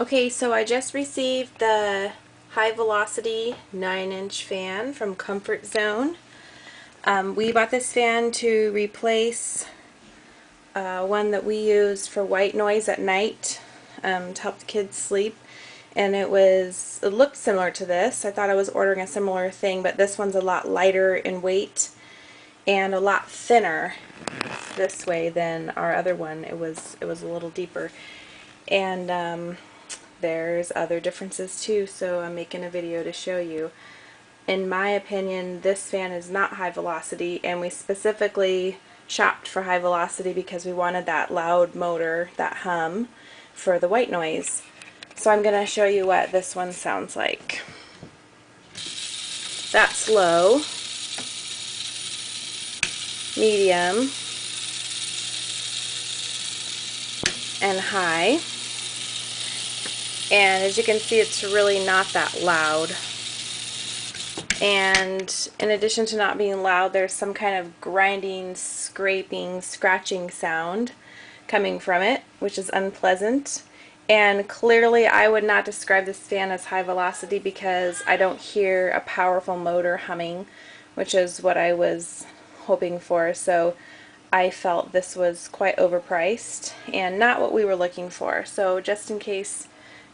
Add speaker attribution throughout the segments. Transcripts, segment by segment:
Speaker 1: Okay, so I just received the high velocity 9-inch fan from Comfort Zone. We bought this fan to replace one that we used for white noise at night to help the kids sleep. And it looked similar to this. I thought I was ordering a similar thing, but this one's a lot lighter in weight and a lot thinner this way than our other one. It was a little deeper. And there's other differences too, so I'm making a video to show you. In my opinion, this fan is not high velocity, and we specifically shopped for high velocity because we wanted that loud motor, that hum, for the white noise. So I'm going to show you what this one sounds like. That's low, medium, and high. And as you can see, it's really not that loud. And in addition to not being loud, there's some kind of grinding, scraping, scratching sound coming from it, which is unpleasant. And clearly I would not describe this fan as high velocity because I don't hear a powerful motor humming, which is what I was hoping for. So I felt this was quite overpriced and not what we were looking for. So just in case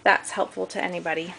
Speaker 1: that's helpful to anybody.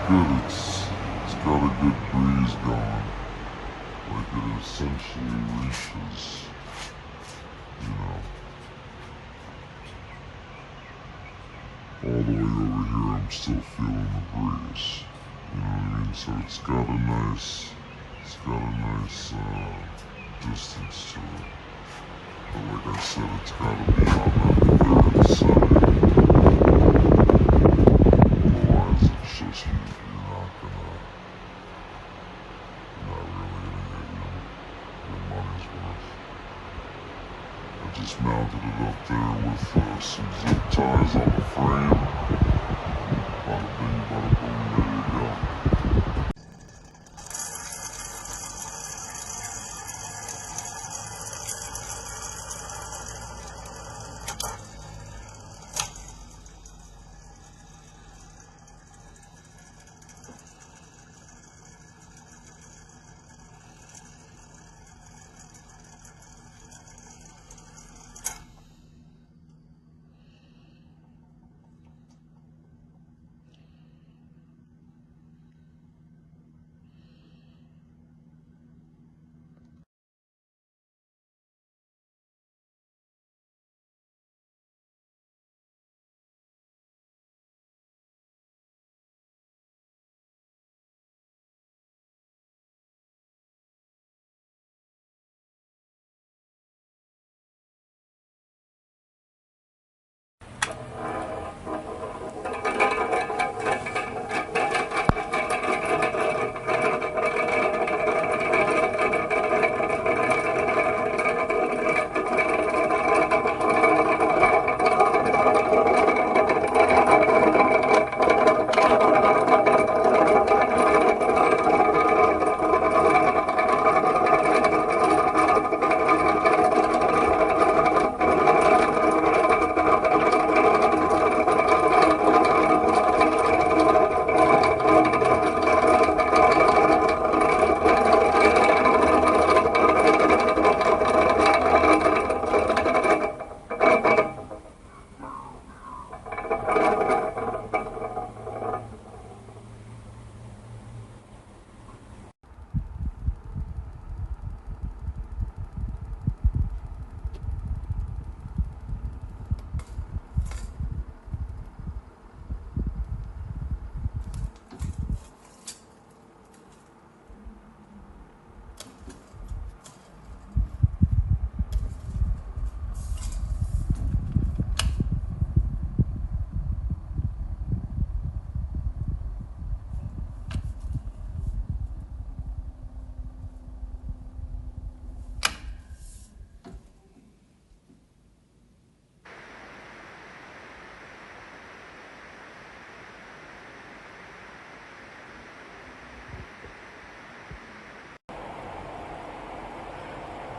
Speaker 2: Good. It's got a good breeze going. Like it essentially reaches, all the way over here. I'm still feeling the breeze. You know what I mean? So it's got a nice distance to it. But like I said, it's got to be on that third side. Otherwise, it's just you're not really gonna get your money's worth. I just mounted it up there with some zip ties on the frame. Bada bing, bada boom, there you go.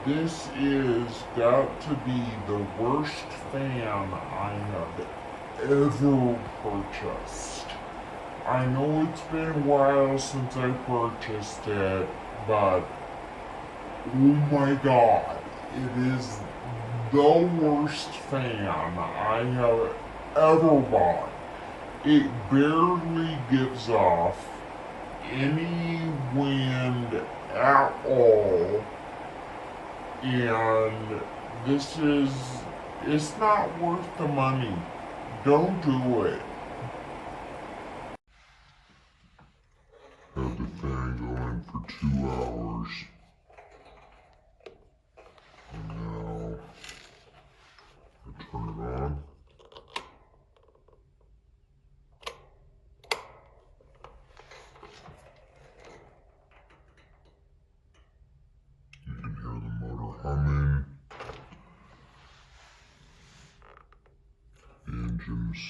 Speaker 2: This is got to be the worst fan I have ever purchased. I know it's been a while since I purchased it, but oh my god, it is the worst fan I have ever bought. It barely gives off any wind at all, and it's not worth the money. Don't do it. Had the fan going for 2 hours, and now I turn it on. You can hear the motor humming. The engine's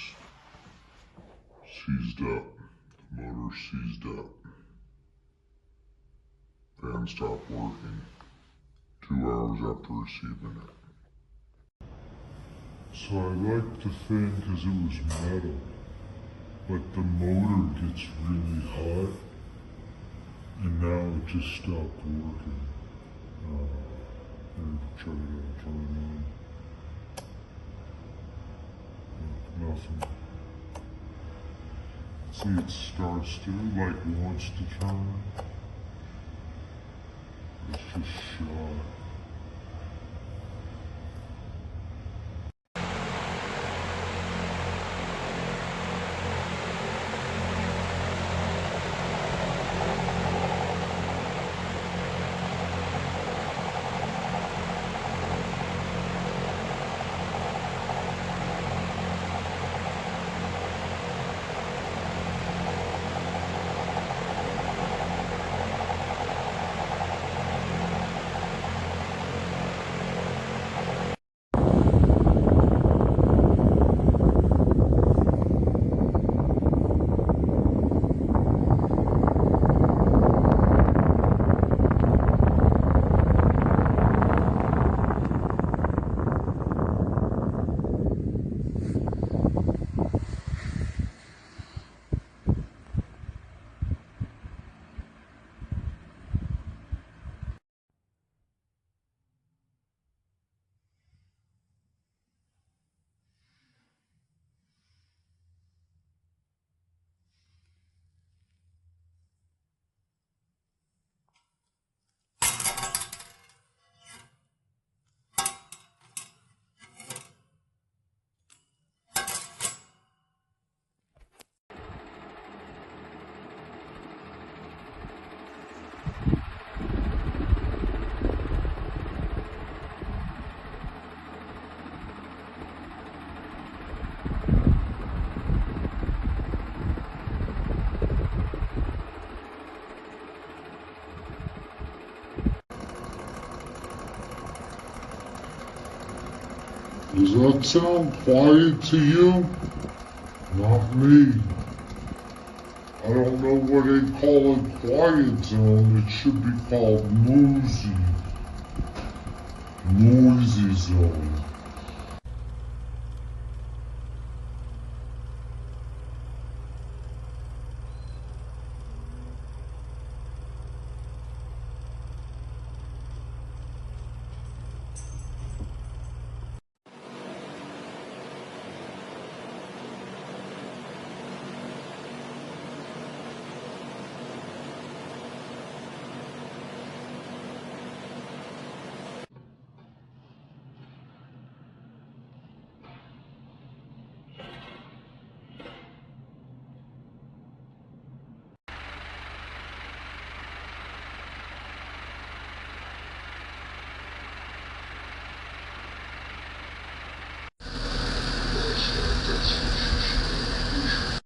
Speaker 2: seized up. The motor seized up. Fan stopped working 2 hours after receiving it. So I liked the fan because it was metal, but the motor gets really hot, and now it just stopped working. Try to turn it on. Nothing. See, it starts to, like, wants to turn. It's just shot. Does that sound quiet to you? Not me. I don't know what they call a quiet zone. It should be called noisy. Noisy zone.